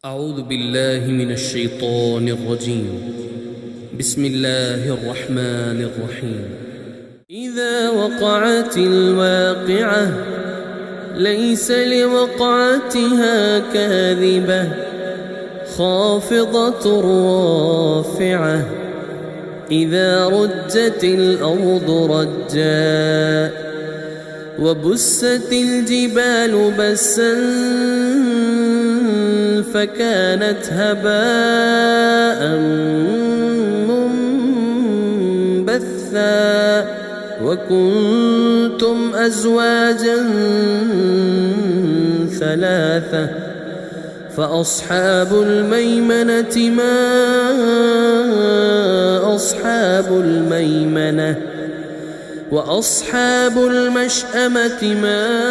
أعوذ بالله من الشيطان الرجيم. بسم الله الرحمن الرحيم. إذا وقعت الواقعة ليس لوقعتها كاذبة خافضة رافعة إذا رجت الأرض رجا وبست الجبال بسا فكانت هباء منبثا وكنتم أزواجا ثلاثة فأصحاب الميمنة ما أصحاب الميمنة وأصحاب المشأمة ما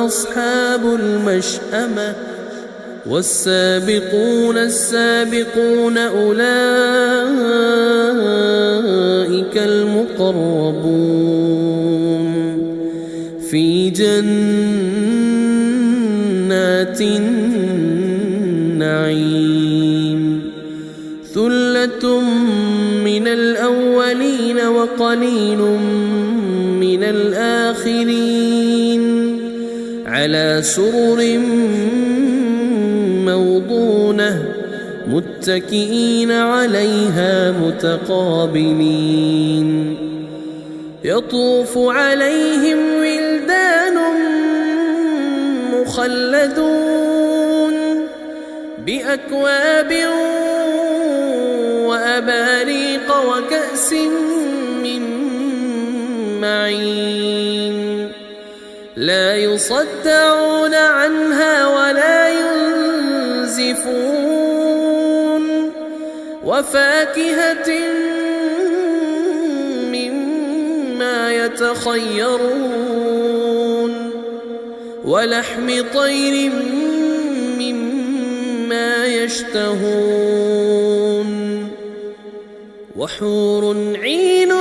أصحاب المشأمة والسابقون السابقون أولئك المقربون في جنات النعيم ثلة من الأولين وقليل من الآخرين على سرر موضونة متكئين عليها متقابلين يطوف عليهم ولدان مخلدون بأكواب وأباريق وكأس من معين لا يصدعون عنها ولا ينزفون وفاكهة مما يتخيرون ولحم طير مما يشتهون وحور عين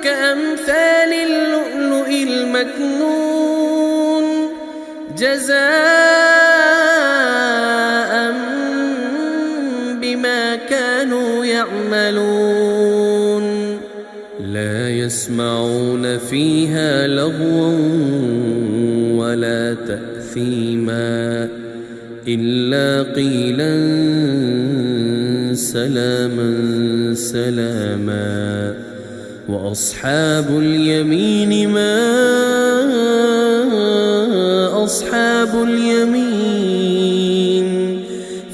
كأمثال اللؤلؤ المكنون جزاء بما كانوا يعملون لا يسمعون فيها لغوا ولا تأثيما إلا قيلا سلاما سلاما وأصحاب اليمين ما أصحاب اليمين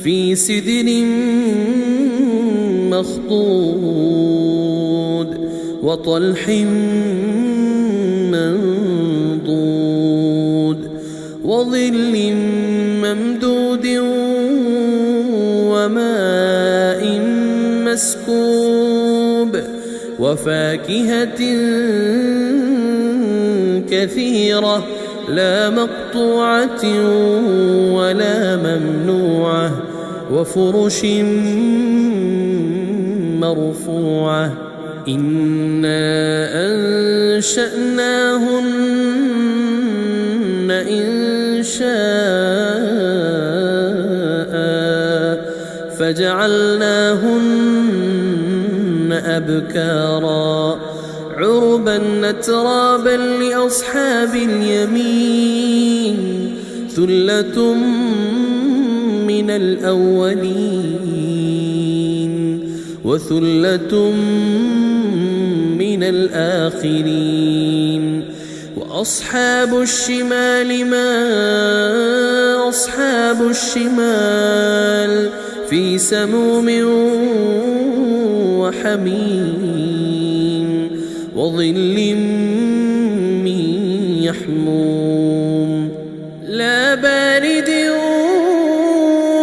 في سدر مخضود وطلح منضود وظل ممدود وماء مسكوب وفاكهة كثيرة لا مقطوعة ولا ممنوعة وفرش مرفوعة إنا أنشأناهن إنشاء فجعلناهن أبكارا عربا أترابا لأصحاب اليمين ثلة من الأولين وثلة من الآخرين وأصحاب الشمال ما أصحاب الشمال في سموم وحميم وظل من يحموم لا بارد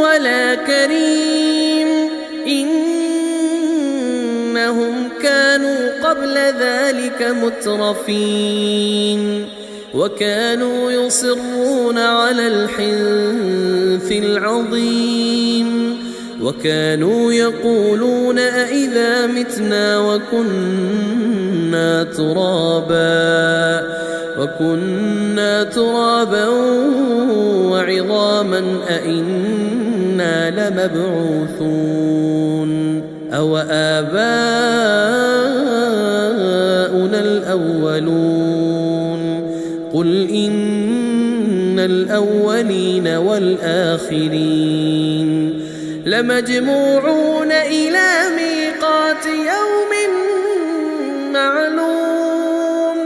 ولا كريم إنهم كانوا قبل ذلك مترفين وكانوا يصرون على الحنث العظيم وكانوا يقولون أئذا متنا وكنا ترابا عظاما أئنا لمبعوثون أو آباؤنا الأولون قل إن الأولين والآخرين لمجموعون إلى ميقات يوم معلوم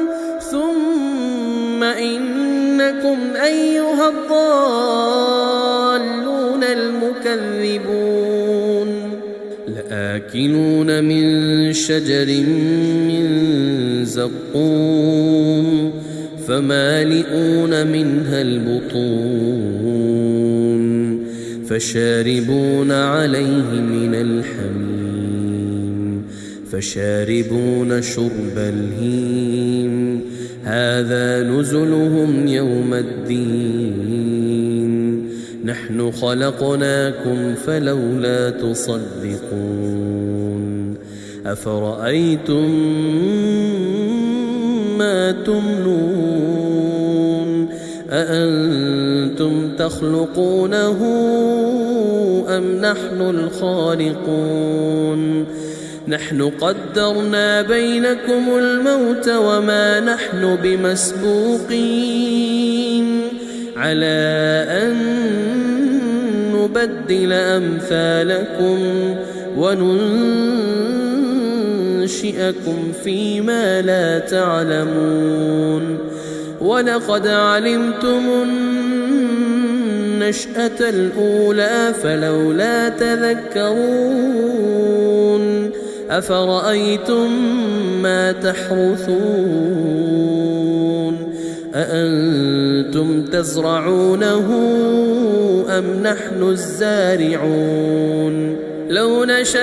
ثم إنكم أيها الضالون المكذبون لآكلون من شجر من زقوم فمالئون منها البطون فشاربون عليه من الحميم فشاربون شرب الهيم هذا نزلهم يوم الدين نحن خلقناكم فلولا تصدقون أفرأيتم ما تمنون أأنتم تخلقونه أم نحن الخالقون نحن قدرنا بينكم الموت وما نحن بمسبوقين على أن نبدل أمثالكم وننشئكم فيما لا تعلمون ولقد علمتم النشأة الأولى فلولا تذكرون أفرأيتم ما تحرثون أأنتم تزرعونه أم نحن الزارعون لو نشاء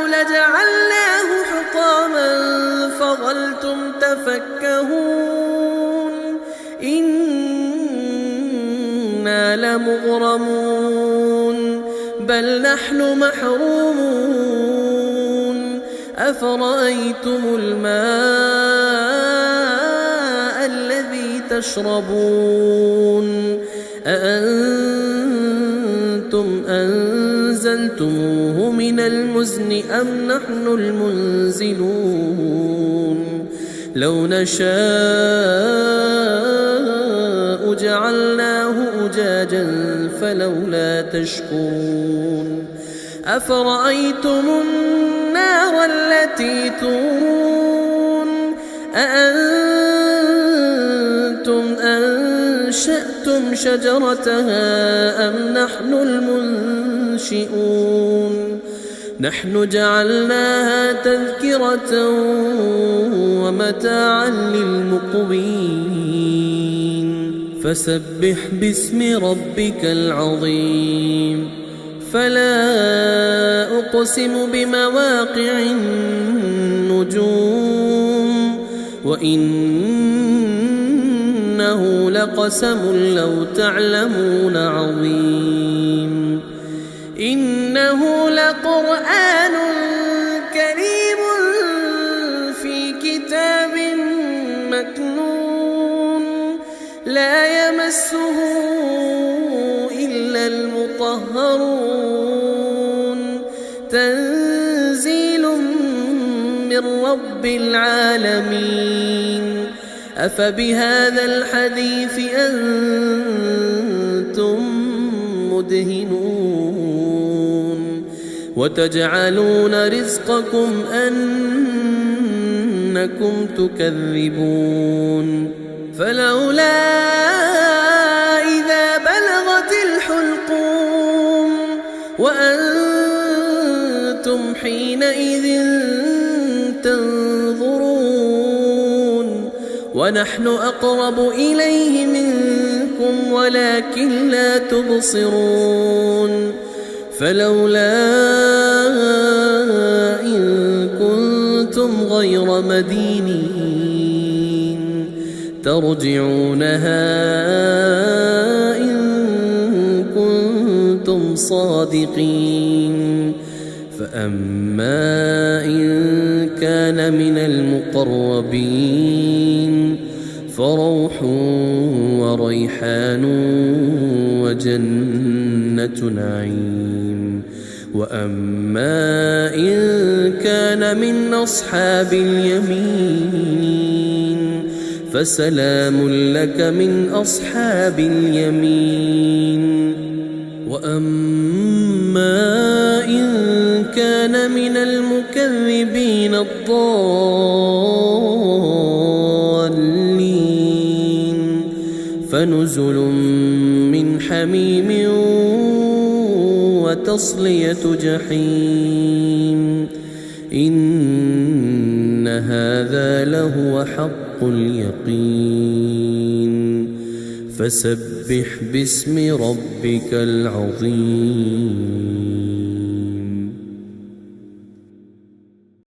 لجعلناه حطاما فظلتم تفكهون إنا لمغرمون بل نحن محرومون أفرأيتم الماء الذي تشربون أأنتم أنزلتموه من المزن أم نحن المنزلون لو نشاء جعلناه أجاجا فلولا تشكرون أفرأيتم النار التي تورون أأنتم أنشأتم شجرتها أم نحن المنشئون نحن جعلناها تذكرة ومتاعا للمقوين فسبح باسم ربك العظيم فلا أقسم بمواقع النجوم وإنه لقسم لو تعلمون عظيم إنه لقرآن كريم في كتاب مكنون لا يمسه إلا المطهرون تنزيل من رب العالمين أفبهذا الحديث أنتم مدهنون وتجعلون رزقكم أنكم تكذبون فلولا إذا بلغت الحلقوم وأنتم حينئذ تنظرون ونحن أقرب إليه منكم ولكن لا تبصرون فلولا إن كنتم غير مدينين ترجعونها إن كنتم صادقين فأما إن كان من المقربين فروح وريحان وجنة نعيم. وأما إن كان من أصحاب اليمين فسلام لك من أصحاب اليمين. وأما إن كان من المكذبين الضالين فنزل من حميم وتصلية جحيم. إن هذا لهو حق اليقين. فسبح باسم ربك العظيم.